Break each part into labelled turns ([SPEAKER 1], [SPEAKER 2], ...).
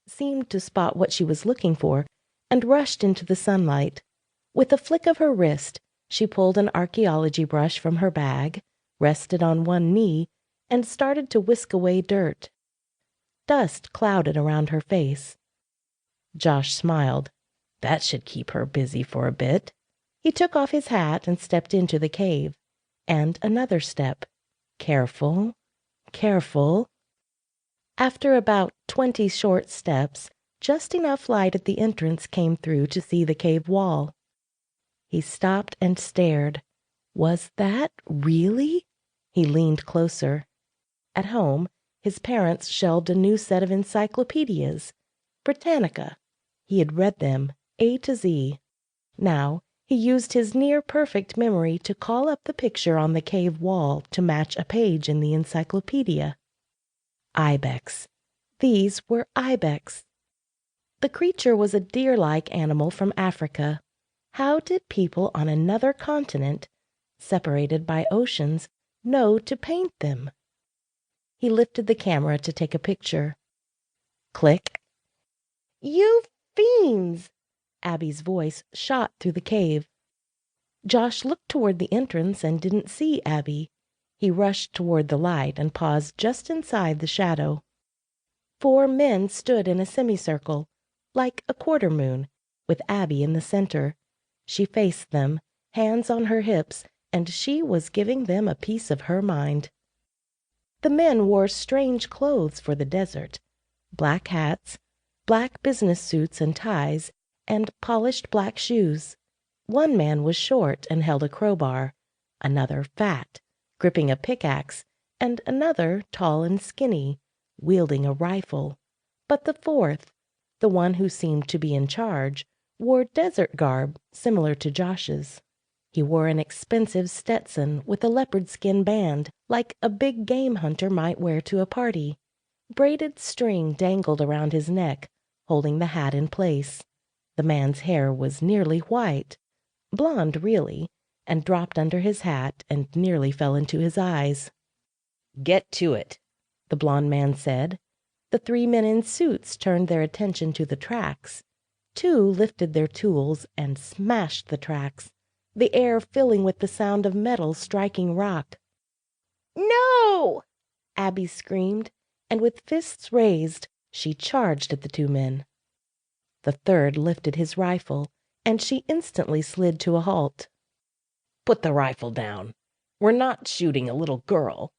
[SPEAKER 1] seemed to spot what she was looking for, and rushed into the sunlight. With a flick of her wrist, she pulled an archaeology brush from her bag, rested on one knee, and started to whisk away dirt. Dust clouded around her face. Josh smiled. That should keep her busy for a bit. He took off his hat and stepped into the cave. And another step. Careful, careful. After about 20 short steps, just enough light at the entrance came through to see the cave wall. He stopped and stared. Was that really? He leaned closer. At home, his parents shelved a new set of encyclopedias. Britannica. He had read them, A to Z. Now, he used his near-perfect memory to call up the picture on the cave wall to match a page in the encyclopedia. Ibex. These were ibex. The creature was a deer-like animal from Africa. How did people on another continent, separated by oceans, know to paint them? He lifted the camera to take a picture. Click. "You fiends!" Abby's voice shot through the cave. Josh looked toward the entrance and didn't see Abby. He rushed toward the light and paused just inside the shadow. 4 men stood in a semicircle, like a quarter moon, with Abby in the center. She faced them, hands on her hips, and she was giving them a piece of her mind. The men wore strange clothes for the desert. Black hats, black business suits and ties, and polished black shoes. One man was short and held a crowbar, another fat, gripping a pickaxe, and another tall and skinny, wielding a rifle. But the fourth, the one who seemed to be in charge, wore desert garb similar to Josh's. He wore an expensive Stetson with a leopard skin band, like a big game hunter might wear to a party. Braided string dangled around his neck, holding the hat in place. The man's hair was nearly white, blonde really, and dropped under his hat and nearly fell into his eyes. "Get to it," the blond man said. The 3 men in suits turned their attention to the tracks. 2 lifted their tools and smashed the tracks, the air filling with the sound of metal striking rock. "No!" Abby screamed, and with fists raised, she charged at the 2 men. The third lifted his rifle, and she instantly slid to a halt. "Put the rifle down. We're not shooting a little girl."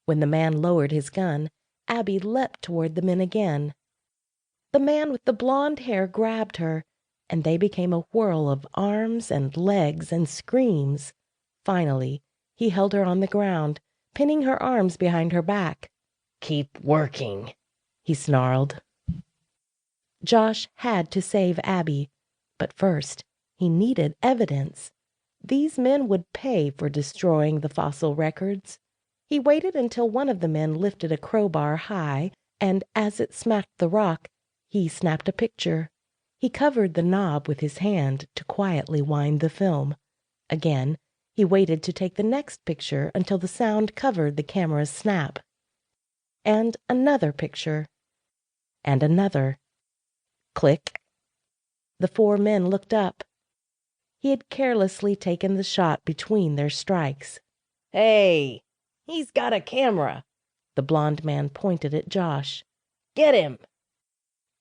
[SPEAKER 1] When the man lowered his gun, Abby leapt toward the men again. The man with the blonde hair grabbed her, and they became a whirl of arms and legs and screams. Finally, he held her on the ground, pinning her arms behind her back. "Keep working," he snarled. Josh had to save Abby, but first he needed evidence. These men would pay for destroying the fossil records. He waited until one of the men lifted a crowbar high, and as it smacked the rock, he snapped a picture. He covered the knob with his hand to quietly wind the film. Again, he waited to take the next picture until the sound covered the camera's snap. And another picture. And another. Click. The 4 men looked up. He had carelessly taken the shot between their strikes. "Hey, he's got a camera." The blond man pointed at Josh. "Get him."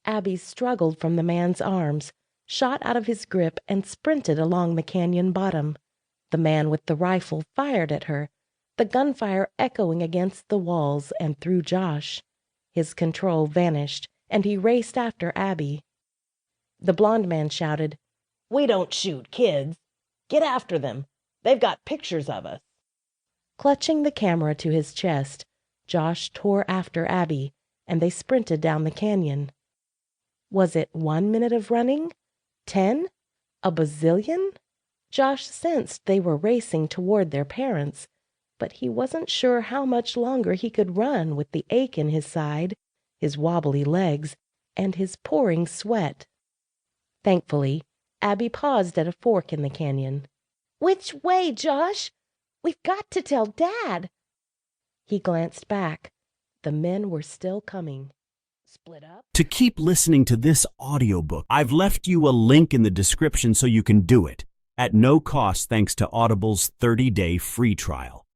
[SPEAKER 1] Abby struggled from the man's arms, shot out of his grip, and sprinted along the canyon bottom. The man with the rifle fired at her, the gunfire echoing against the walls and through Josh. His control vanished, and he raced after Abby. The blond man shouted, "We don't shoot kids. Get after them. They've got pictures of us." Clutching the camera to his chest, Josh tore after Abby, and they sprinted down the canyon. Was it 1 minute of running? 10? A bazillion? Josh sensed they were racing toward their parents, but he wasn't sure how much longer he could run with the ache in his side, his wobbly legs, and his pouring sweat. Thankfully, Abby paused at a fork in the canyon. "Which way, Josh? We've got to tell Dad." He glanced back. The men were still coming. split up.
[SPEAKER 2] To keep listening to this audiobook, I've left you a link in the description so you can do it, at no cost thanks to Audible's 30-day free trial.